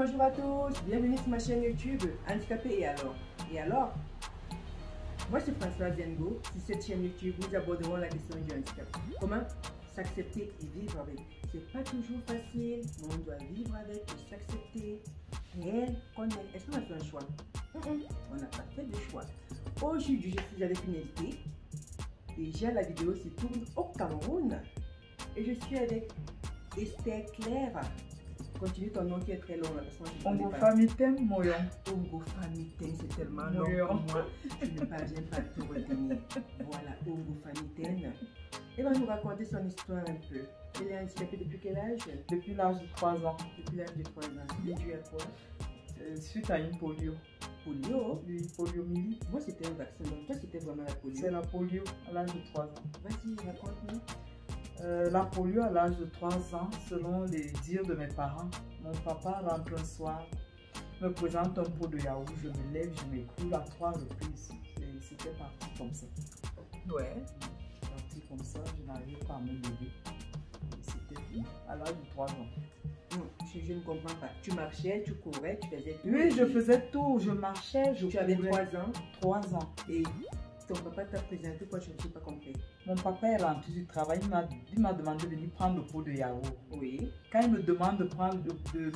bonjour à tous, bienvenue sur ma chaîne YouTube Handicapé et alors. Moi c'est Françoise Zengo. Sur cette chaîne YouTube, nous aborderons la question du handicap. Comment s'accepter et vivre avec. C'est pas toujours facile, mais on doit vivre avec et s'accepter réel qu'on est. Est-ce qu'on a fait un choix? On n'a pas fait de choix. Aujourd'hui, je suis avec une invitée. Déjà, la vidéo se tourne au Cameroun. Et je suis avec Esther Claire. Continue ton nom qui est très long. Ongo Famiten Moyon. Ongo Famiten, c'est tellement long pour moi. Je ne parviens pas à tout retenir. Voilà, Ongo Famiten. Elle va nous raconter son histoire un peu. Elle est handicapée depuis quel âge? Depuis l'âge de 3 ans. Depuis l'âge de 3 ans. Et dû à quoi? Suite à une polio. Polio? Oui, poliomyélite. Moi, c'était un vaccin. Donc, toi, c'était vraiment la polio. C'est la polio à l'âge de 3 ans. Vas-y, raconte-nous. La polio à l'âge de 3 ans, selon les dires de mes parents, mon papa rentre un soir, me présente un pot de yaourt, je me lève, je m'écoule à 3 reprises. C'était parti comme ça. Ouais. Parti comme ça, je n'arrivais pas à me lever. C'était fini, à l'âge de 3 ans. Non, je ne comprends pas. Tu marchais, tu courais, tu faisais tout. Oui, je faisais tout. Je marchais, je Tu avais courais. 3 ans. 3 ans. Et ton papa t'a présenté quoi? Je ne sais pas compris. Mon papa est rentré du travail. Il m'a demandé de venir prendre le pot de yaourt. Oui. Quand il me demande de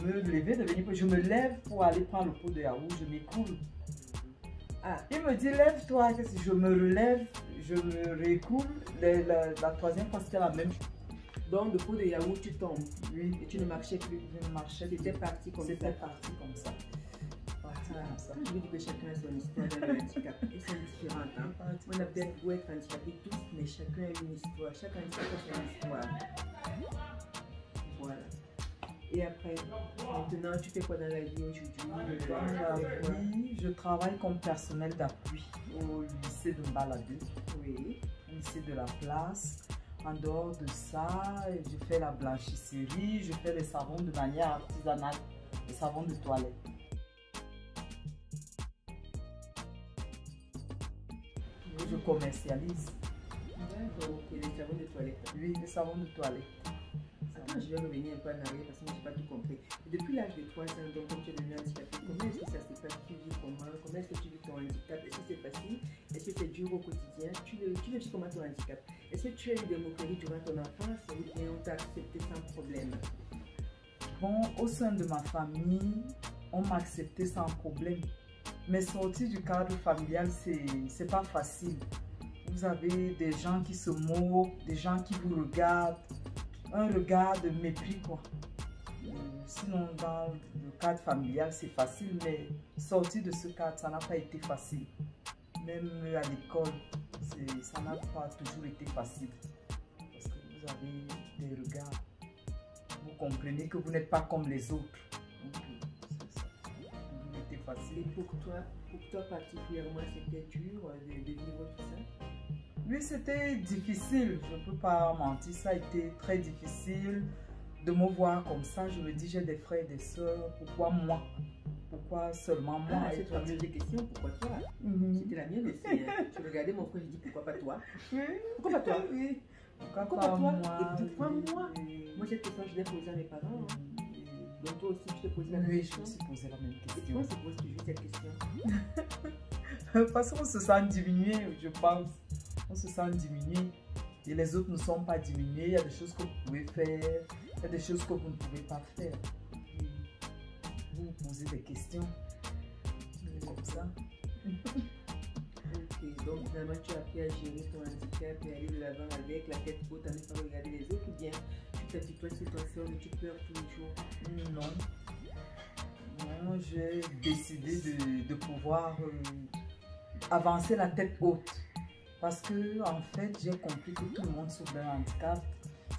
me lever, de venir, je me lève pour aller prendre le pot de yaourt. Je m'écoule. Ah. Il me dit, lève-toi. Je me relève, je me réécoule. La troisième fois, c'était la même chose. Donc, le pot de yaourt, tu tombes. Oui. Et tu ne marchais plus. Je ne marchais plus. C'était parti comme ça. C'était parti comme ça. Quand je veux dire que chacun a son histoire dans le handicap, elles sont différentes. Hein? On a peut-être beau être handicapés tous, mais chacun a une histoire. Chaque handicap a son histoire. Voilà. Et après, maintenant, tu fais quoi dans la vie aujourd'hui? Dans la vie, je travaille comme personnel d'appui au lycée de Mbaladou. Oui. Au lycée de la Place. En dehors de ça, je fais la blanchisserie, je fais les savons de manière artisanale, les savons de toilette. Je commercialise. D'accord, ok, les savons de toilette. Oui, les savons de toilette. Attends, je vais revenir un peu en arrière parce que je n'ai pas tout compris. Et depuis l'âge de 3 ans, donc comme tu es devenu handicapé, comment est-ce que ça se passe? Tu vis comment? Comment est-ce que tu vis ton handicap? Est-ce que c'est facile? Est-ce que c'est dur au quotidien? Tu le vis comment ton handicap? Est-ce que tu as eu des moqueries durant ton enfance ou bien on t'a accepté sans problème? Bon, au sein de ma famille, on m'a accepté sans problème. Mais sortir du cadre familial, c'est pas facile. Vous avez des gens qui se moquent, des gens qui vous regardent, un regard de mépris, quoi. Sinon, dans le cadre familial, c'est facile, mais sortir de ce cadre, ça n'a pas été facile. Même à l'école, ça n'a pas toujours été facile. Parce que vous avez des regards. Vous comprenez que vous n'êtes pas comme les autres. Donc, c'est ça. C'était facile. Et pour toi particulièrement, c'était dur de vivre tout ça? Oui, c'était difficile, je ne peux pas mentir, ça a été très difficile de me voir comme ça. Je me dis, j'ai des frères et des sœurs, pourquoi moi? Pourquoi seulement moi? Ah, cette fameuse question, pourquoi toi? C'était la mienne aussi. Hein. Je regardais mon frère, je dis, pourquoi pas toi? Oui. Pourquoi pas toi? Oui. Pourquoi pas toi? Et pourquoi moi? Moi, cette question, je l'ai posée à mes parents. Hein. Donc toi aussi, tu te poses la même question? Oui, je me suis posé la même question. Et pourquoi on se pose toujours cette question? Parce qu'on se sent diminué, je pense. On se sent diminué. Et les autres ne sont pas diminués. Il y a des choses que vous pouvez faire. Il y a des choses que vous ne pouvez pas faire. Et vous vous posez des questions. Comme ça. Ok, donc finalement tu as appris à gérer ton handicap et aller de l'avant avec la tête haute à ne pas regarder les autres, ou bien tu t'apitoies sur ton sort et tu pleures tous les jours? Non. Non, j'ai décidé de pouvoir avancer la tête haute. Parce que en fait, j'ai compris que tout le monde souffre d'un handicap.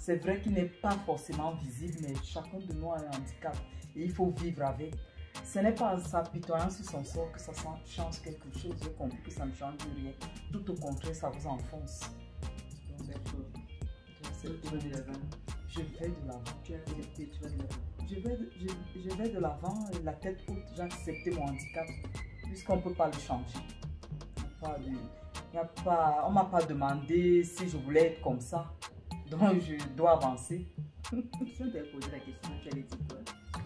C'est vrai qu'il n'est pas forcément visible, mais chacun de nous a un handicap et il faut vivre avec. Ce n'est pas en s'apitoyant sur son sort que ça change quelque chose. J'ai compris que ça ne change rien. Tout au contraire, ça vous enfonce. Donc d'accord. Tu vas de l'avant. Je vais de l'avant. Tu as accepté, tu vas de l'avant. Je vais de l'avant, la tête haute, j'ai accepté mon handicap, puisqu'on ne peut pas le changer. On ne m'a pas demandé si je voulais être comme ça, donc je dois avancer. Si on t'avait posé la question, tu allais dire quoi?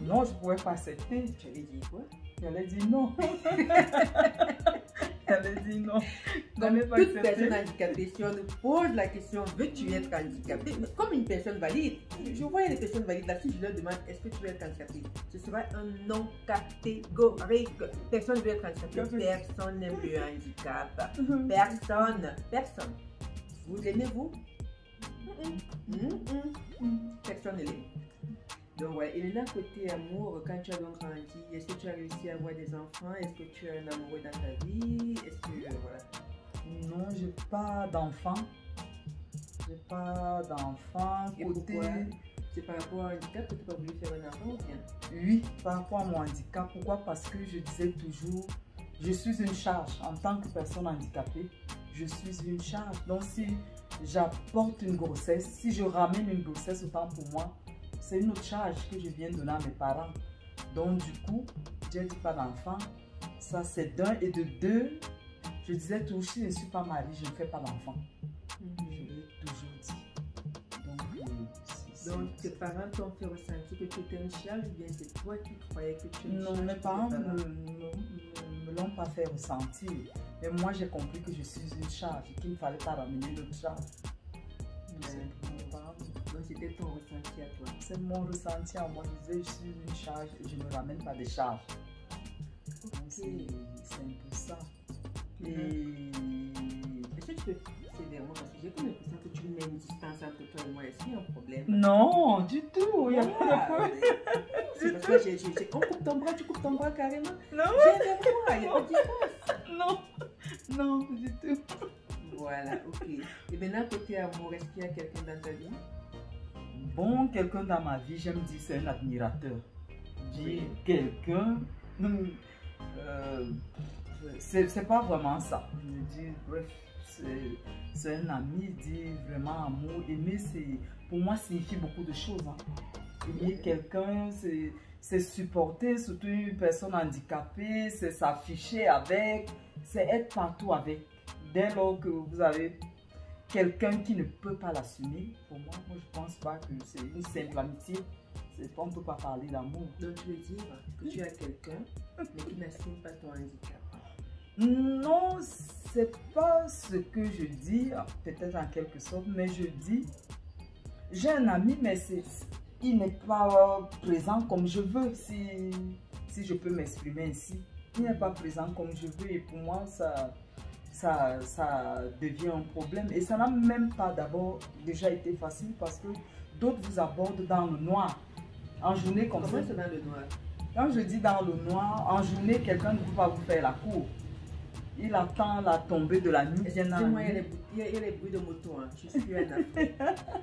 Non, je ne pouvais pas accepter. Tu avais dit quoi? J'allais dire non. J'allais dire non. Comme toute personne handicapée, si on nous pose la question, veux-tu être handicapé? Comme une personne valide, je vois les personnes valides là, si je leur demande, est-ce que tu veux être handicapé? Ce sera un non catégorique. Personne ne veut être handicapé. Personne n'aime le handicap. Personne. Vous l'aimez, vous? Personne ne l'aime. Donc, ouais. Et maintenant, côté amour, quand tu as donc grandi, est-ce que tu as réussi à avoir des enfants? Est-ce que tu as un amoureux dans ta vie? Est-ce que, voilà. Non, je n'ai pas d'enfant. J'ai pas d'enfant. Et pourquoi? C'est par rapport à un handicap que tu n'as pas voulu faire un enfant ou bien? Oui, par rapport à mon handicap. Pourquoi? Parce que je disais toujours, je suis une charge. En tant que personne handicapée, je suis une charge. Donc, si j'apporte une grossesse, si je ramène une grossesse, autant pour moi, c'est une autre charge que je viens donner à mes parents. Donc, du coup, j'ai dit pas d'enfant. Ça, c'est d'un. Et de deux, je disais toujours, si je ne suis pas mariée, je ne fais pas d'enfant. Je l'ai toujours dit. Donc, tes parents t'ont fait ressentir que tu étais une charge ou bien c'est toi qui croyais que tu étais une charge? Non, mes parents ne me l'ont pas fait ressentir. Mais moi, j'ai compris que je suis une charge et qu'il ne fallait pas ramener l'autre charge. Donc, c'était ton ressenti à toi. C'est mon ressenti à moi. Je disais, je suis une charge et je ne ramène pas des charges. C'est un peu ça. Et... Est-ce que tu peux sévèrement, parce que j'ai comme l'impression que tu mets une distance entre toi et moi, est-ce qu'il y a un problème? Non, du tout, il n'y a pas de problème. C'est parce que on coupe ton bras, tu coupes ton bras carrément? Non. Il n'y a pas de distance. Non, du tout. Voilà, ok. Et maintenant, côté amour, est-ce qu'il y a quelqu'un dans ta vie? Bon, quelqu'un dans ma vie, j'aime dire c'est un admirateur. Dire quelqu'un, c'est pas vraiment ça. Je dis, bref, c'est un ami, dire vraiment amour. Aimer, pour moi, signifie beaucoup de choses. Hein. Aimer quelqu'un, c'est supporter, surtout une personne handicapée, c'est s'afficher avec, c'est être partout avec. Dès lors que vous avez quelqu'un qui ne peut pas l'assumer, pour moi, je ne pense pas que c'est une simple amitié. On ne peut pas parler d'amour. Donc tu veux dire que tu as quelqu'un, mais qui n'assume pas ton handicap? Non, c'est pas ce que je dis, peut-être en quelque sorte, mais je dis, j'ai un ami, mais il n'est pas présent comme je veux, si je peux m'exprimer ainsi. Il n'est pas présent comme je veux et pour moi, ça devient un problème. Et ça n'a même pas d'abord déjà été facile parce que d'autres vous abordent dans le noir. En journée comme ça. Comment c'est dans le noir? Quand je dis dans le noir, en journée, quelqu'un ne peut pas vous faire la cour. Il attend la tombée de la nuit. Excusez-moi, il y a les bruits de moto. Hein. Je suis en Afrique.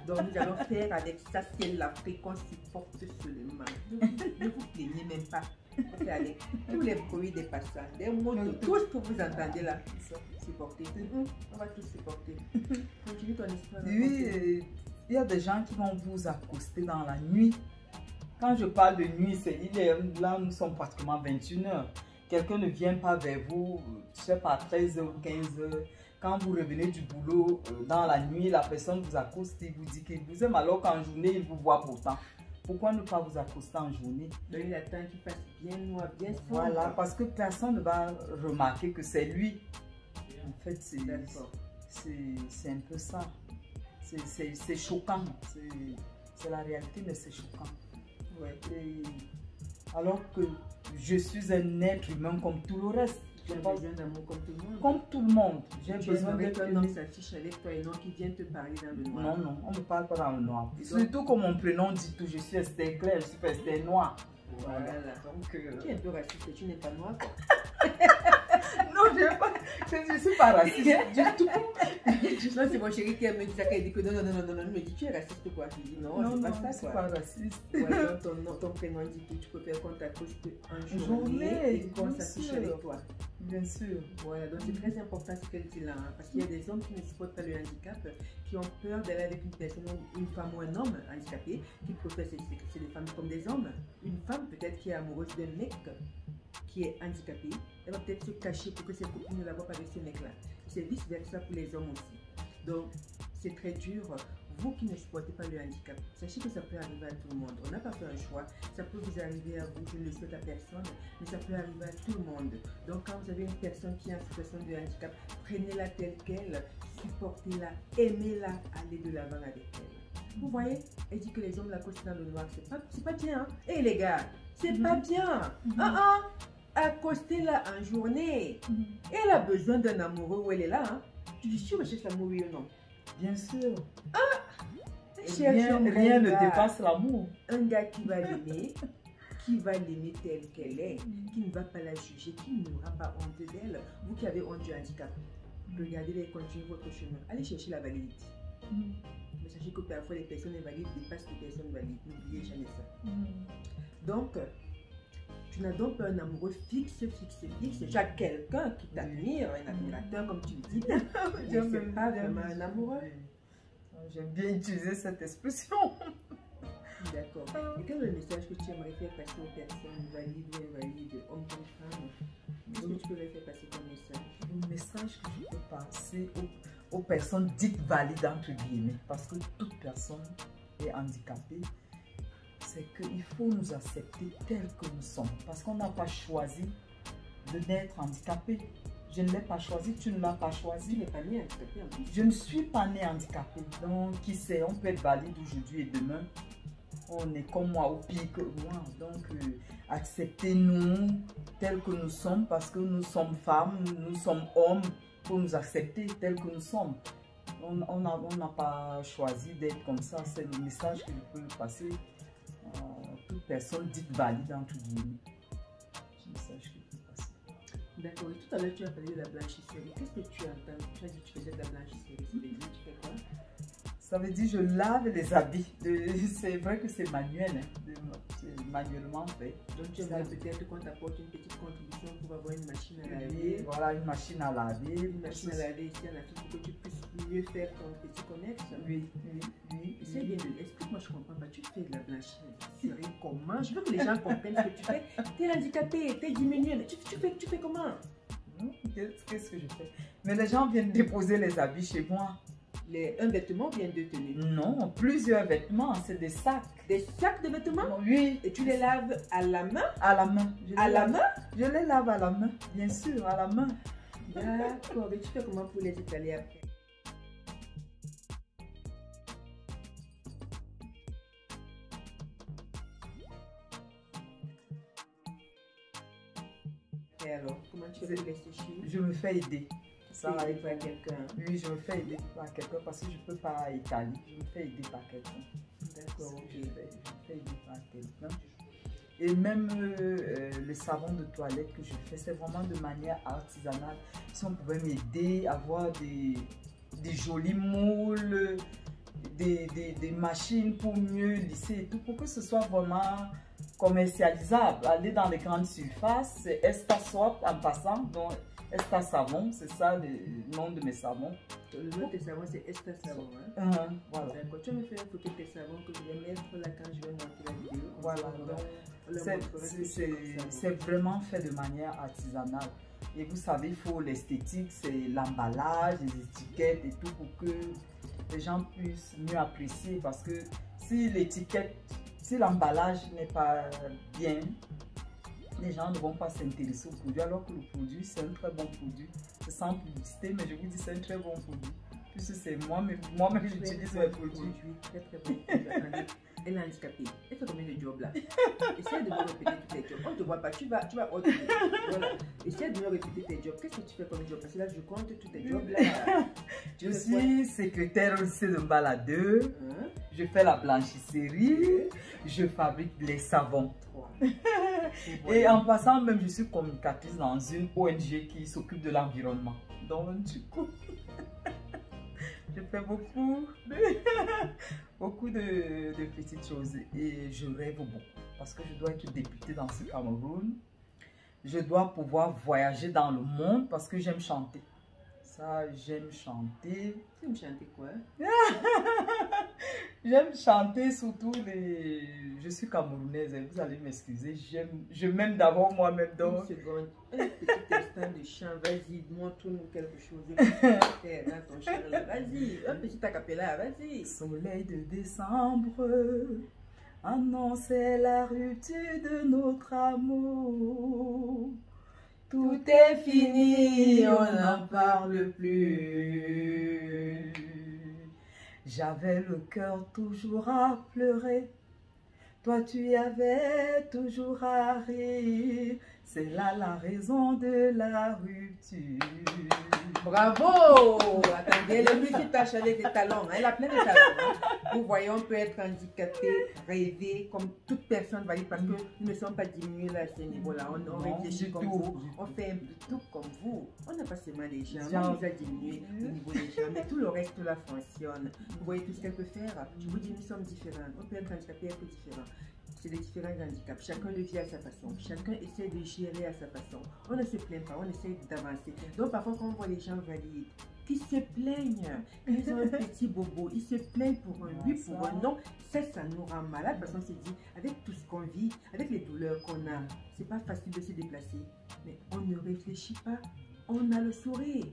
Donc nous allons faire avec ça, c'est l'Afrique qu'on supporte seulement. Ne vous plaignez même pas. On fait avec tous les bruits des passages, des motos, tout ce que vous entendez là. Supporter. On va tout supporter. Continue ton histoire. Oui, il y a des gens qui vont vous accoster dans la nuit. Quand je parle de nuit, là nous sommes pratiquement 21 h. Quelqu'un ne vient pas vers vous, je sais pas, 13 h ou 15 h. Quand vous revenez du boulot, dans la nuit, la personne vous accoste, il vous dit qu'il vous aime alors qu'en journée, il vous voit pourtant. Pourquoi ne pas vous accoster en journée? Donc il attend qu'il fasse bien noir, bien sombre. Voilà, parce que personne ne va remarquer que c'est lui. En fait, c'est un peu ça. C'est choquant. C'est la réalité, mais c'est choquant. Ouais. Alors que je suis un être humain comme tout le reste. J'ai besoin d'amour comme tout le monde. Comme tout le monde. J'ai besoin d'être un homme qui s'affiche avec toi et non qui vient te parler dans le noir. Non, on ne me parle pas dans le noir. Surtout comme mon prénom dit tout, je suis Esther Claire, je suis pas Esther Noire. Voilà. Donc, tu es un peu raciste, tu n'es pas noire. Non, je ne suis pas raciste du tout. Non, c'est mon chéri qui me dit ça, qui dit que non, il me dit tu es raciste quoi. Je dis non, c'est pas raciste. Ouais, ton prénom dit que tu peux faire qu'on t'accoste en journée et qu'on s'affiche avec toi. Bien sûr. Voilà, donc c'est très important ce qu'elle dit là, hein, parce qu'il y a des hommes qui ne supportent pas le handicap, qui ont peur d'aller avec une personne, une femme ou un homme handicapé, qui préfèrent c'est des femmes comme des hommes. Une femme peut-être qui est amoureuse d'un mec qui est handicapé, elle va peut-être se cacher pour que ses copines ne la voient pas avec ce mec-là. C'est vice-versa pour les hommes aussi. Donc, c'est très dur. vous qui ne supportez pas le handicap, sachez que ça peut arriver à tout le monde. On n'a pas fait un choix, ça peut vous arriver à vous, je ne le souhaite à personne, mais ça peut arriver à tout le monde. Donc quand vous avez une personne qui est en situation de handicap, prenez-la telle qu'elle, supportez-la, aimez-la, allez de l'avant avec elle. Vous voyez, elle dit que les hommes la costent dans le noir, c'est pas bien. Hein? Et les gars, c'est pas bien. Accostez-la en journée. Elle a besoin d'un amoureux où elle est là. Hein? Tu dis sûr, je cherche l'amour, oui ou non? Bien sûr. Rien ne dépasse l'amour. Un gars qui va l'aimer, qui va l'aimer telle qu'elle est, qui ne va pas la juger, qui n'aura pas honte d'elle. Vous qui avez honte du handicap, regardez-les et continuez votre chemin. Allez chercher la validité. Mais sachez que parfois les personnes invalides dépassent les personnes valides. N'oubliez jamais ça. Donc, tu n'as donc pas un amoureux fixe. Tu as quelqu'un qui t'admire, un admirateur comme tu le dis. Je ne sais pas vraiment un amoureux. J'aime bien utiliser cette expression. D'accord. Et quel est le message que tu aimerais faire passer aux personnes valides ou invalides, hommes comme femmes? Qu'est-ce que tu peux leur faire passer comme message? Le message que je peux passer aux personnes dites valides, entre guillemets, parce que toute personne est handicapée, c'est qu'il faut nous accepter tels que nous sommes, parce qu'on n'a pas choisi de naître handicapé. Je ne l'ai pas choisi, tu ne l'as pas choisi. Tu n'es pas né handicapé en plus. Je ne suis pas né handicapé, donc qui sait, on peut être valide aujourd'hui et demain, on est comme moi ou pire que moi. Donc acceptez-nous tels que nous sommes, parce que nous sommes femmes, nous sommes hommes, pour nous accepter tels que nous sommes. On n'a pas choisi d'être comme ça. C'est le message que je peux passer à toute personne dite valide, entre guillemets. C'est le message que je peux passer. D'accord. Et tout à l'heure, tu as parlé de la blanchisserie. Qu'est-ce que tu entends? Tu as dit que tu faisais de la blanchisserie. Ça veut dire tu fais quoi? Ça veut dire je lave les habits. C'est vrai que c'est manuel, hein, c'est manuellement fait. Donc tu aimerais peut-être qu'on t'apporte une petite contribution pour avoir une machine à laver. Voilà, une machine à laver. Une machine à laver ici en Afrique pour que tu puisses mieux faire ton petit commerce. Oui. C'est bien. Explique-moi, je ne comprends pas. Tu fais de la blanchisserie comment? Je veux que les gens comprennent ce que tu fais. Tu es handicapé, tu es diminué. Mais tu fais comment? Qu'est-ce que je fais? Mais les gens viennent déposer les habits chez moi. Un vêtement ou bien deux tenues? Non, plusieurs vêtements, c'est des sacs. Des sacs de vêtements? Oui. Et tu les laves à la main? À la main. À la main? Je les lave à la main, bien sûr, à la main. D'accord. Et tu fais comment pour les étaler après? Et alors, comment tu fais pour les sécher? Je me fais aider. Ça arrive à quelqu'un? Oui, je me fais aider par quelqu'un parce que je ne peux pas étaler. Je me fais aider par quelqu'un. D'accord, ok. Je me fais aider par quelqu'un. Et même le savon de toilette que je fais, c'est vraiment de manière artisanale. Si on pouvait m'aider à avoir des jolis moules, des machines pour mieux lisser et tout, pour que ce soit vraiment commercialisable. Aller dans les grandes surfaces, c'est Esta Swap en passant, donc Esta Savon, c'est ça le nom de mes savons. Le nom de tes savons, c'est Esta Savon. Hein? Voilà. D'accord, tu vas me faire une photo de tes savons que je vais mettre là quand je vais monter la vidéo. Voilà, c'est vraiment fait de manière artisanale. Et vous savez, il faut l'esthétique, c'est l'emballage, les étiquettes et tout pour que les gens puissent mieux apprécier. Parce que si l'étiquette, si l'emballage n'est pas bien, les gens ne vont pas s'intéresser au produit, alors que le produit, c'est un très bon produit. C'est sans publicité, mais je vous dis, c'est un très bon produit. Puisque c'est moi-même, j'utilise mes produits. Très très bon produit. Elle est handicapée. Elle fait combien de jobs là? Essaye de me répéter tous tes jobs. On ne te voit pas, tu vas autre. Voilà. Essaye de me répéter tes jobs. Qu'est-ce que tu fais comme job? Parce que là, je compte tous tes jobs là. Je suis secrétaire au lycée de Mbala2. Je fais la blanchisserie. Je fabrique les savons. Et en passant même, je suis communicatrice dans une ONG qui s'occupe de l'environnement. Donc du coup, je fais beaucoup de petites choses et je rêve beaucoup parce que je dois être députée dans ce Cameroun. Je dois pouvoir voyager dans le monde parce que j'aime chanter. Ça, j'aime chanter. Tu aimes chanter quoi? J'aime chanter surtout les... Je suis camerounaise, hein, vous allez m'excuser. Je m'aime d'abord moi-même. Donc... Une seconde, un petit instant de chant, vas-y, montre-nous quelque chose. Faire dans ton chant, vas-y, un petit acapella, vas-y. Soleil de décembre annonçait la rupture de notre amour. Tout est fini, on n'en parle plus. J'avais le cœur toujours à pleurer. Toi, tu avais toujours à rire. C'est là la raison de la rupture. Bravo! Attendez, le multitâche avec des talons. Elle a plein de talents. Vous voyez, on peut être handicapé, rêver, comme toute personne va dire, parce que nous ne sommes pas diminués là, à ce niveau-là. On réfléchit comme vous, on fait un peu tout comme vous. On n'a pas seulement les gens, on nous a diminués au niveau des gens, mais tout le reste là fonctionne. Vous voyez tout ce qu'elle peut faire. Je vous dis, nous sommes différents. On peut être handicapé, être différent. C'est des différents handicaps. Chacun le vit à sa façon. Chacun essaie de gérer à sa façon. On ne se plaint pas, on essaie d'avancer. Donc parfois quand on voit les gens valides qui se plaignent, ils ont un petit bobo, ils se plaignent pour un oui, pour un non, ça nous rend malade parce qu'on se dit, avec tout ce qu'on vit, avec les douleurs qu'on a, c'est pas facile de se déplacer. Mais on ne réfléchit pas, on a le sourire.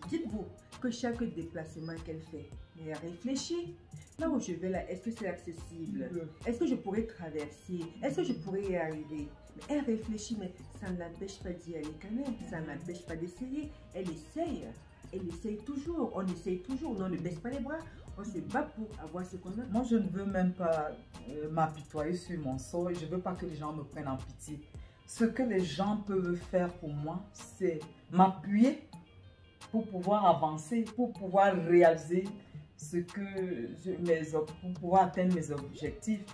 Dites-vous que chaque déplacement qu'elle fait, mais elle réfléchit. Là où je vais là, est-ce que c'est accessible? Est-ce que je pourrais traverser? Est-ce que je pourrais y arriver? Mais elle réfléchit, mais ça ne l'empêche pas d'y aller quand même. Ça ne l'empêche pas d'essayer. Elle essaye. Elle essaye toujours. On essaye toujours. On ne baisse pas les bras. On se bat pour avoir ce qu'on a. Moi, je ne veux même pas m'apitoyer sur mon sort. Je ne veux pas que les gens me prennent en pitié. Ce que les gens peuvent faire pour moi, c'est m'appuyer pour pouvoir avancer, pour pouvoir réaliser ce que pour pouvoir atteindre mes objectifs.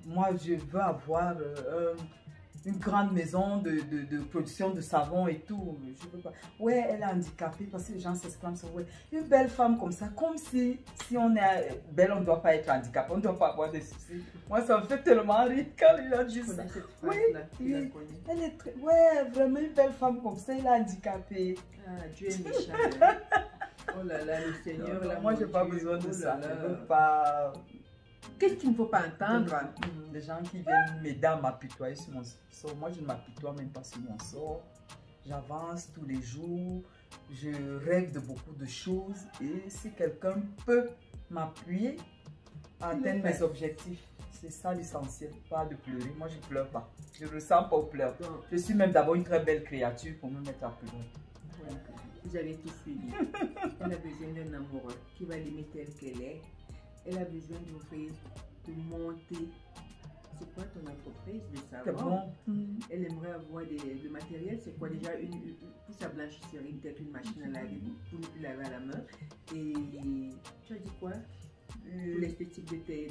Moi, je veux avoir une grande maison de production de savon et tout. Je veux pas. Ouais, elle est handicapée parce que les gens s'exclament sur ouais. Une belle femme comme ça, comme si on est belle, on ne doit pas être handicapée, on ne doit pas avoir des soucis. Moi, ça me fait tellement rire quand les gens disent ça. Oui, oui. Elle est très, ouais, vraiment une belle femme comme ça, elle est handicapée. Ah, Dieu est méchant. Hein? Oh là là, le Seigneur. Non, là, moi, je n'ai pas besoin de ça. Là. Je ne veux pas. Qu'est-ce qu'il ne faut pas entendre? Des gens qui viennent m'aider à m'apitoyer sur mon sort. Moi, je ne m'apitoie même pas sur mon sort. J'avance tous les jours. Je rêve de beaucoup de choses. Et si quelqu'un peut m'appuyer à atteindre mes objectifs, c'est ça l'essentiel. Pas de pleurer. Moi, je ne pleure pas. Je ne ressens pas aux pleurs. Je suis même d'abord une très belle créature pour me mettre à pleurer. Ouais. Vous avez tout suivi. Elle a besoin d'un amoureux qui va l'aimer telle qu'elle est. Elle a besoin d'ouvrir, de monter. C'est quoi ton entreprise de savon? Elle aimerait avoir le matériel. C'est quoi déjà pour sa blanchisserie, peut-être une machine à laver pour ne plus laver à la main. Et tu as dit quoi? Pour l'esthétique de tes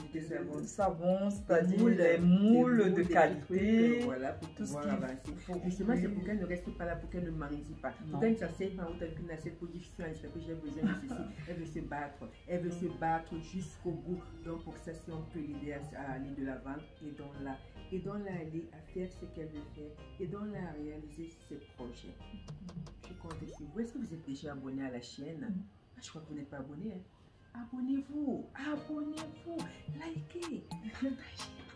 savons, c'est-à-dire les moules de qualité. Voilà, pour tout pouvoir avancer. Justement, c'est pour qu'elle ne reste pas là, pour qu'elle ne marise pas. Pour qu'elle ne s'assiette pas avec une assiette pour dire je suis handicapée, j'ai besoin de ceci. Elle veut se battre. Elle veut se battre jusqu'au bout. Donc pour ça, si on peut l'aider à aller de l'avant, aidons-la. Aidons-la à aller à faire ce qu'elle veut faire. Aidons-la à réaliser ses projets. Je compte sur vous. Est-ce que vous êtes déjà abonné à la chaîne? Je crois que vous n'êtes pas abonné. Hein? Abonnez-vous, abonnez-vous, likez,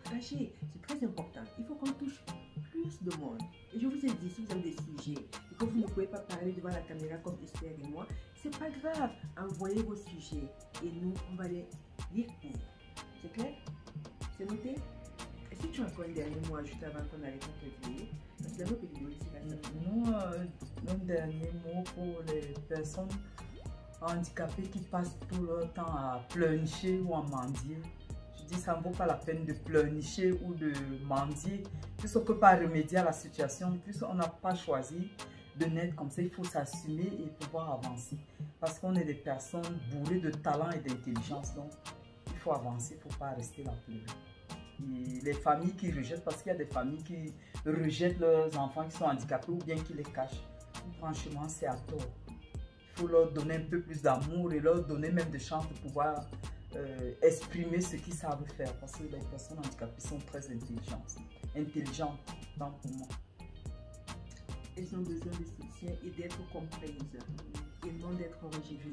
partagez. C'est très important. Il faut qu'on touche plus de monde. Et je vous ai dit, si vous avez des sujets et que vous ne pouvez pas parler devant la caméra comme Esther et moi, c'est pas grave. Envoyez vos sujets et nous, on va les lire pour vous. C'est clair? C'est noté? Est-ce que tu as encore un dernier mot à ajouter avant qu'on arrête notre vidéo? Parce que notre vidéo ici, moi, un dernier mot pour les personnes handicapés qui passent tout leur temps à pleurnicher ou à mendier. Je dis ça ne vaut pas la peine de pleurnicher ou de mendier. Puisqu'on ne peut pas remédier à la situation, puisqu'on n'a pas choisi de naître comme ça, il faut s'assumer et pouvoir avancer. Parce qu'on est des personnes bourrées de talent et d'intelligence. Donc, il faut avancer, il ne faut pas rester là pleurer. Et les familles qui rejettent, parce qu'il y a des familles qui rejettent leurs enfants qui sont handicapés ou bien qui les cachent. Franchement, c'est à tort. Il faut leur donner un peu plus d'amour et leur donner même des chances de pouvoir exprimer ce qu'ils savent faire. Parce que les personnes handicapées sont très intelligentes, tant pour moi. Elles ont besoin de soutien et d'être comprises et non d'être rejetées.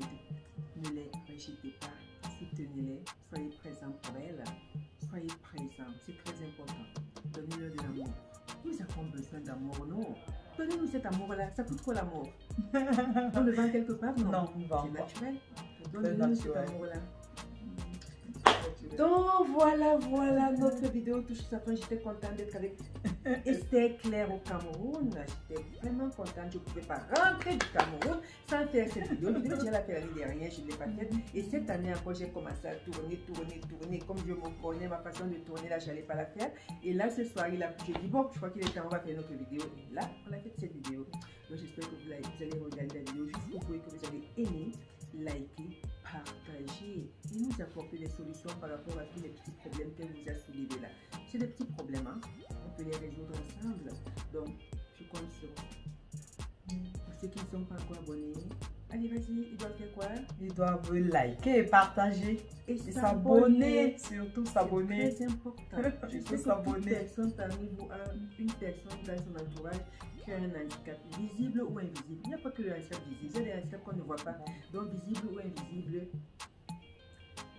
Ne les rejetez pas. soutenez-les, soyez présents pour elles, soyez présents, c'est très important. Donnez-leur de l'amour. Nous avons besoin d'amour, non? Donnez-nous cet amour-là, ça coûte quoi l'amour? On le vend quelque part? Non, Non, on ne vend c'est pas. naturel. Donnez-nous cet naturel. amour-là. Donc voilà, notre vidéo touche sa fin. J'étais contente d'être avec Esther Claire au Cameroun. J'étais vraiment contente. Je ne pouvais pas rentrer du Cameroun sans faire cette vidéo. Je devais déjà la faire l'année dernière, je ne l'ai pas faite. Et cette année encore, j'ai commencé à tourner. Comme je me connais, ma façon de tourner, là, je n'allais pas la faire. Et là, ce soir, j'ai dit, bon, je crois qu'il est temps, on va faire notre vidéo. Et là, on a fait cette vidéo. Donc j'espère que vous allez regarder la vidéo jusqu'au bout et que vous allez aimer, liker, partager et nous apporter des solutions par rapport à tous les petits problèmes qu'elle vous a soulevés là. C'est des petits problèmes, hein? On peut les résoudre ensemble. Donc, je compte sur vous. Pour ceux qui ne sont pas encore abonnés, allez, vas-y, ils doivent faire quoi? Ils doivent liker, partager et s'abonner, surtout s'abonner. C'est très important. Je sais que toute personne parmi vous a une personne dans son entourage qui a un handicap visible ou invisible. Il n'y a pas que le handicap visible, il y a des handicaps qu'on ne voit pas. Donc visible ou invisible,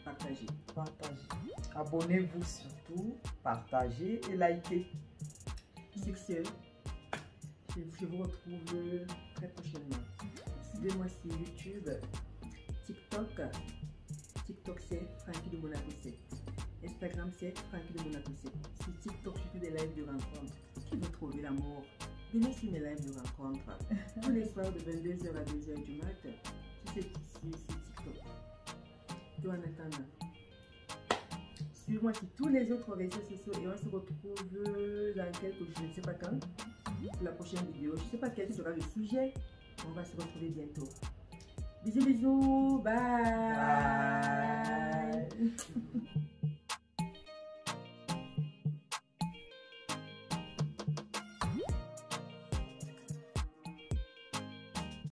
partagez. Abonnez-vous surtout, partagez et likez. Sur ce, je vous retrouve très prochainement. Suivez-moi sur YouTube, TikTok. TikTok c'est Frankie de Monaco 7. Instagram c'est Frankie de Monaco 7. Sur TikTok, je fais des lives de rencontres. Qui veut trouver l'amour? Venez sur mes lives de rencontres. Tous les soirs de 22h à 2h du matin. Sur TikTok. Et en attendant, suivez-moi sur tous les autres réseaux sociaux et on se retrouve dans quelques jours, je ne sais pas quand, pour la prochaine vidéo. Je ne sais pas quel sera le sujet. On va se retrouver bientôt. Bisous, bisous. Bye.